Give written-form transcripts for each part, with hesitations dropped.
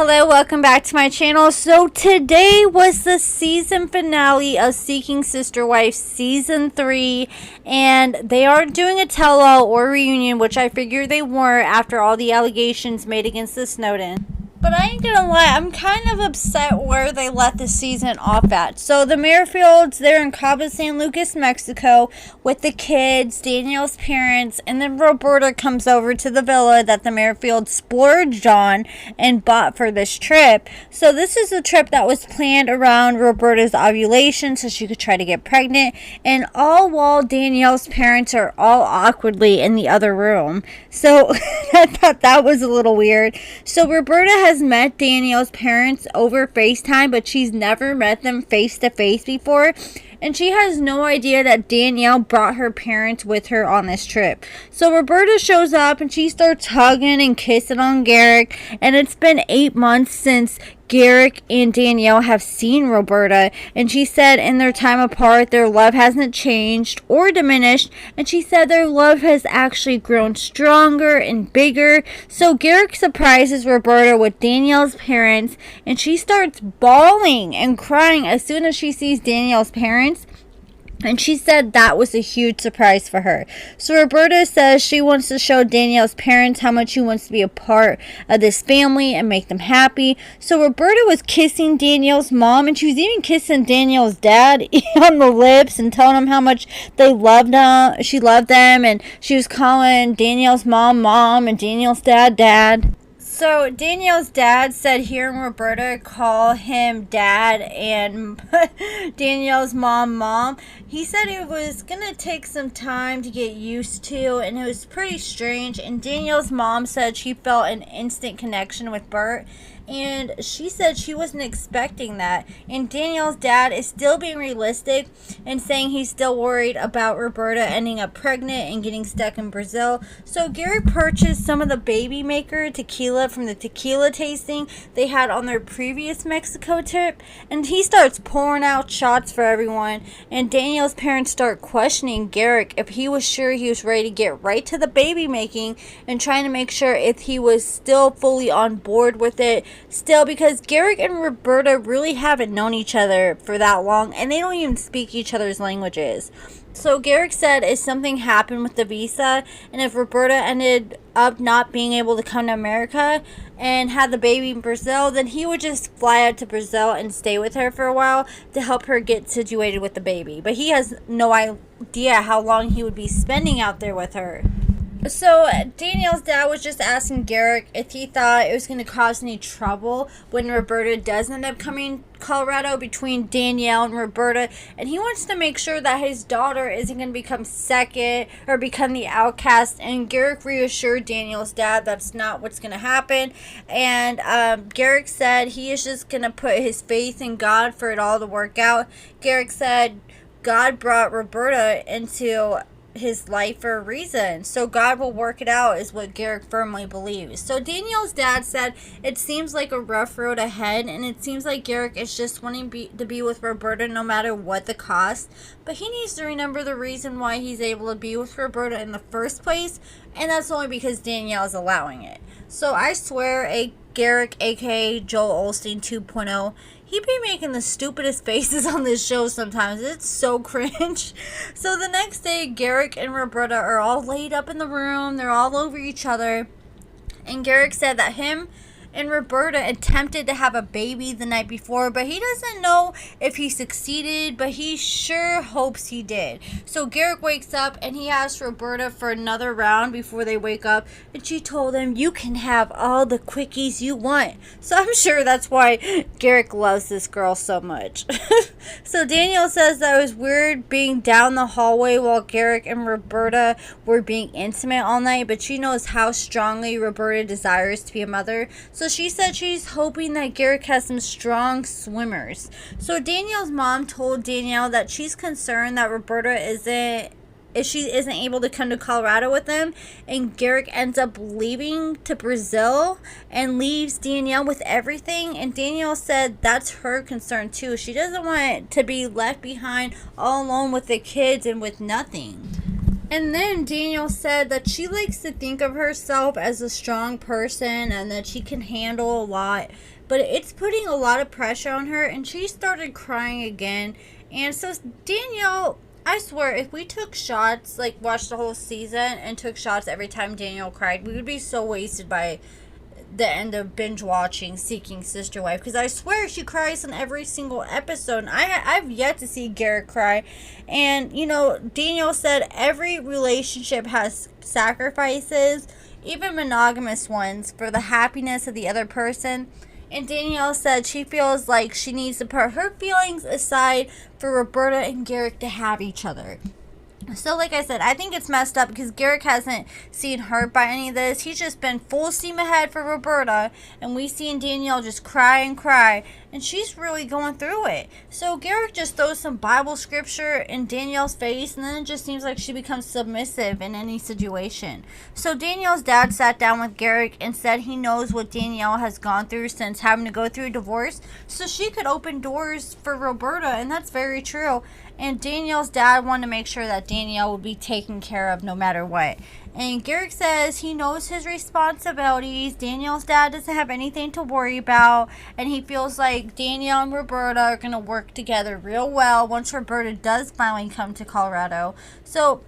Hello, welcome back to my channel. So today was the season finale of Seeking Sister Wife Season 3, and they aren't doing a tell-all or reunion, which I figured they weren't after all the allegations made against the Snowden. But I ain't gonna lie, I'm kind of upset where they let the season off at. So the Merrifields, they're in Cabo San Lucas, Mexico with the kids, Danielle's parents, and then Roberta comes over to the villa that the Merrifields splurged on and bought for this trip. So this is a trip that was planned around Roberta's ovulation so she could try to get pregnant, and all while Danielle's parents are all awkwardly in the other room. So I thought that was a little weird. So Roberta has met Danielle's parents over FaceTime, but she's never met them face to face before, and she has no idea that Danielle brought her parents with her on this trip. So Roberta shows up and she starts hugging and kissing on Garrick, and it's been 8 months since Garrick and Danielle have seen Roberta, and she said in their time apart their love hasn't changed or diminished, and she said their love has actually grown stronger and bigger. So Garrick surprises Roberta with Danielle's parents, and she starts bawling and crying as soon as she sees Danielle's parents. And she said that was a huge surprise for her. So Roberta says she wants to show Danielle's parents how much she wants to be a part of this family and make them happy. So Roberta was kissing Danielle's mom, and she was even kissing Danielle's dad on the lips and telling him how much they loved them. She loved them, and she was calling Danielle's mom, mom, and Danielle's dad, dad. So Danielle's dad said hearing Roberta call him dad and Danielle's mom, he said it was going to take some time to get used to, and it was pretty strange. And Danielle's mom said she felt an instant connection with Bert, and she said she wasn't expecting that. And Danielle's dad is still being realistic and saying he's still worried about Roberta ending up pregnant and getting stuck in Brazil. So Gary purchased some of the baby maker tequila from the tequila tasting they had on their previous Mexico trip, and he starts pouring out shots for everyone. And Danielle's parents start questioning Garrick if he was sure he was ready to get right to the baby making, and trying to make sure if he was still fully on board with it still, because Garrick and Roberta really haven't known each other for that long, and they don't even speak each other's languages. So Garrick said if something happened with the visa, and if Roberta ended up not being able to come to America and had the baby in Brazil, then he would just fly out to Brazil and stay with her for a while to help her get situated with the baby. But he has no idea how long he would be spending out there with her. So Danielle's dad was just asking Garrick if he thought it was going to cause any trouble when Roberta does end up coming to Colorado between Danielle and Roberta, and he wants to make sure that his daughter isn't going to become second or become the outcast. And Garrick reassured Danielle's dad that's not what's going to happen, and Garrick said he is just going to put his faith in God for it all to work out. Garrick said God brought Roberta into his life for a reason, so God will work it out, is what Garrick firmly believes. So Danielle's dad said it seems like a rough road ahead, and it seems like Garrick is just wanting to be with Roberta no matter what the cost, but he needs to remember the reason why he's able to be with Roberta in the first place, and that's only because Danielle is allowing it. So I swear, Garrick, aka Joel Osteen 2.0, he be making the stupidest faces on this show sometimes. It's so cringe. So the next day, Garrick and Roberta are all laid up in the room. They're all over each other. And Garrick said that him and Roberta attempted to have a baby the night before, but he doesn't know if he succeeded, but he sure hopes he did. So Garrick wakes up and he asks Roberta for another round before they wake up, and she told him, "You can have all the quickies you want." So I'm sure that's why Garrick loves this girl so much. So Danielle says that it was weird being down the hallway while Garrick and Roberta were being intimate all night, but she knows how strongly Roberta desires to be a mother. So she said she's hoping that Garrick has some strong swimmers. So Danielle's mom told Danielle that she's concerned that Roberta isn't able to come to Colorado with them, and Garrick ends up leaving to Brazil and leaves Danielle with everything. And Danielle said that's her concern too. She doesn't want to be left behind all alone with the kids and with nothing. And then Danielle said that she likes to think of herself as a strong person and that she can handle a lot, but it's putting a lot of pressure on her, and she started crying again. And so Danielle, I swear, if we took shots, like watched the whole season and took shots every time Danielle cried, we would be so wasted by the end of binge watching Seeking Sister Wife, because I swear she cries in every single episode, and I've yet to see Garrett cry. And Danielle said every relationship has sacrifices, even monogamous ones, for the happiness of the other person. And Danielle said she feels like she needs to put her feelings aside for Roberta and Garrett to have each other. So, like I said, I think it's messed up because Garrick hasn't seen hurt by any of this. He's just been full steam ahead for Roberta, and we seen Danielle just cry and cry, and she's really going through it. So Garrick just throws some Bible scripture in Danielle's face, and then it just seems like she becomes submissive in any situation. So Danielle's dad sat down with Garrick and said he knows what Danielle has gone through since having to go through a divorce, so she could open doors for Roberta, and that's very true. And Danielle's dad wanted to make sure that Danielle would be taken care of no matter what. And Garrick says he knows his responsibilities. Danielle's dad doesn't have anything to worry about. And he feels like Danielle and Roberta are going to work together real well once Roberta does finally come to Colorado. So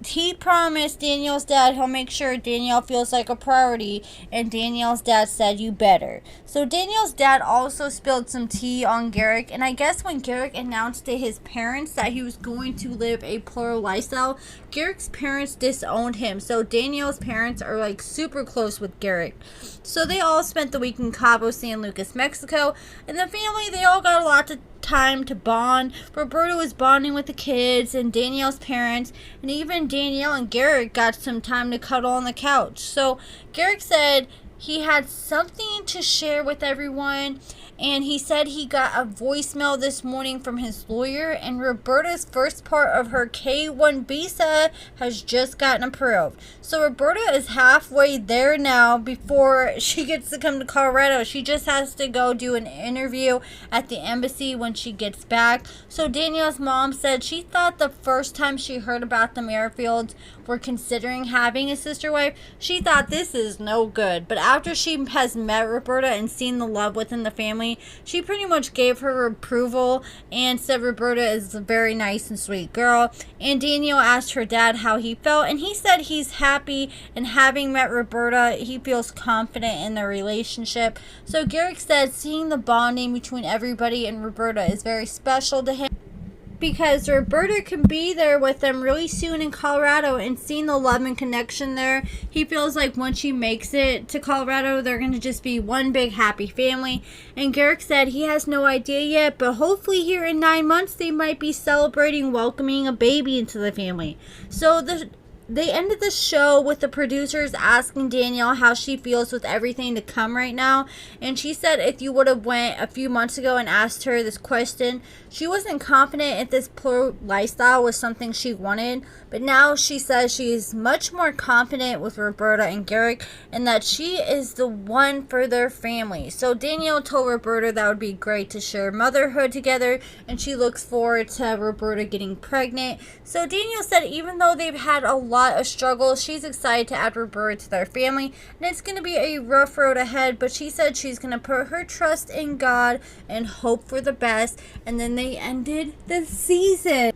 he promised Danielle's dad he'll make sure Danielle feels like a priority, and Danielle's dad said you better. So Danielle's dad also spilled some tea on Garrick, and I guess when Garrick announced to his parents that he was going to live a plural lifestyle, Garrick's parents disowned him. So Danielle's parents are like super close with Garrick. So they all spent the week in Cabo San Lucas, Mexico, and the family, they all got a lot of time to bond. Roberta was bonding with the kids and Danielle's parents, and even Danielle and Garrick got some time to cuddle on the couch. So Garrick said he had something to share with everyone, and he said he got a voicemail this morning from his lawyer, and Roberta's first part of her K-1 visa has just gotten approved. So Roberta is halfway there now before she gets to come to Colorado. She just has to go do an interview at the embassy when she gets back. So Danielle's mom said she thought the first time she heard about the Merrifields were considering having a sister wife, she thought this is no good. But after she has met Roberta and seen the love within the family, she pretty much gave her approval and said Roberta is a very nice and sweet girl. And Danielle asked her dad how he felt, and he said he's happy, and having met Roberta, he feels confident in their relationship. So Garrick said seeing the bonding between everybody and Roberta is very special to him, because Roberta can be there with them really soon in Colorado, and seeing the love and connection there, he feels like once she makes it to Colorado, they're going to just be one big happy family. And Garrick said he has no idea yet, but hopefully here in 9 months, they might be celebrating welcoming a baby into the family. So they ended the show with the producers asking Danielle how she feels with everything to come right now. And she said if you would have went a few months ago and asked her this question, she wasn't confident if this plural lifestyle was something she wanted. But now she says she is much more confident with Roberta and Garrick, and that she is the one for their family. So Danielle told Roberta that would be great to share motherhood together, and she looks forward to Roberta getting pregnant. So Danielle said even though they've had a lot of struggles, she's excited to add Roberta to their family, and it's going to be a rough road ahead, but she said she's going to put her trust in God and hope for the best. And then they ended the season.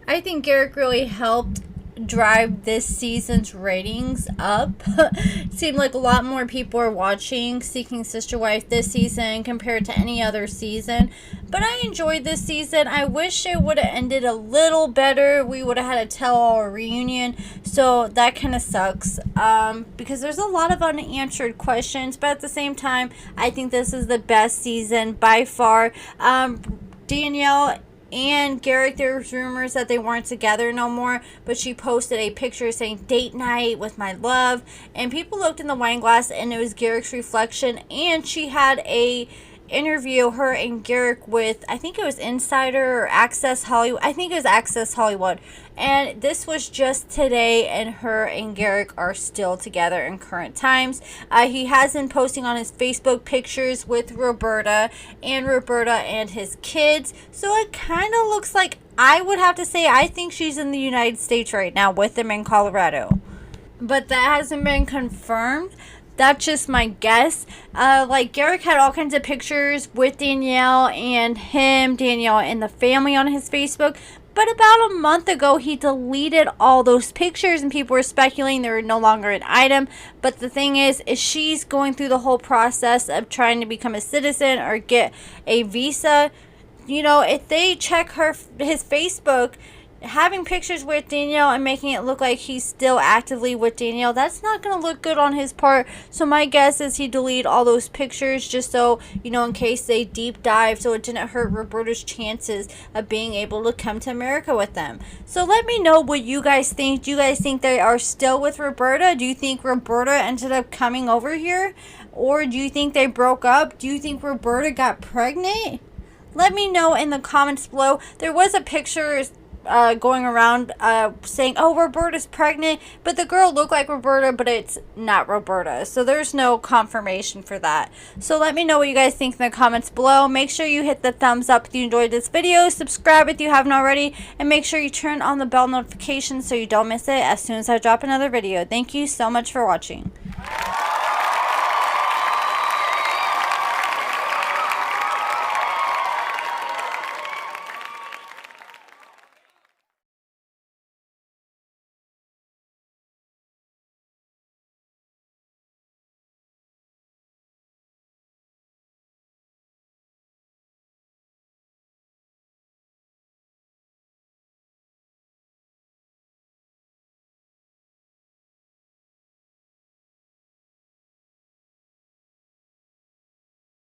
I think Garrick really helped drive this season's ratings up. It seemed like a lot more people are watching Seeking Sister Wife this season compared to any other season. But I enjoyed this season. I wish it would have ended a little better. We would have had a tell-all reunion. So that kind of sucks. Because there's a lot of unanswered questions. But at the same time, I think this is the best season by far. Danielle and Garrick, there's rumors that they weren't together no more, but she posted a picture saying date night with my love, and people looked in the wine glass and it was Garrick's reflection. And she had a interview, her and Garrick, with, I think it was Insider or Access Hollywood. I think it was Access Hollywood. And this was just today, and her and Garrick are still together in current times. He has been posting on his Facebook pictures with Roberta and his kids. So it kind of looks like I would have to say I think she's in the United States right now with him in Colorado. But that hasn't been confirmed. That's just my guess. Like Garrick had all kinds of pictures with Danielle and him, Danielle, and the family on his Facebook. But about a month ago, he deleted all those pictures, and people were speculating they were no longer an item. But the thing is she's going through the whole process of trying to become a citizen or get a visa. You know, if they check his Facebook, having pictures with Danielle and making it look like he's still actively with Danielle, that's not going to look good on his part. So my guess is he deleted all those pictures just so, you know, in case they deep dive, so it didn't hurt Roberta's chances of being able to come to America with them. So let me know what you guys think. Do you guys think they are still with Roberta? Do you think Roberta ended up coming over here? Or do you think they broke up? Do you think Roberta got pregnant? Let me know in the comments below. There was a picture going around saying, oh, Roberta's pregnant, but the girl looked like Roberta, but it's not Roberta. So there's no confirmation for that. So let me know what you guys think in the comments below. Make sure you hit the thumbs up if you enjoyed this video. Subscribe if you haven't already. And make sure you turn on the bell notifications so you don't miss it as soon as I drop another video. Thank you so much for watching.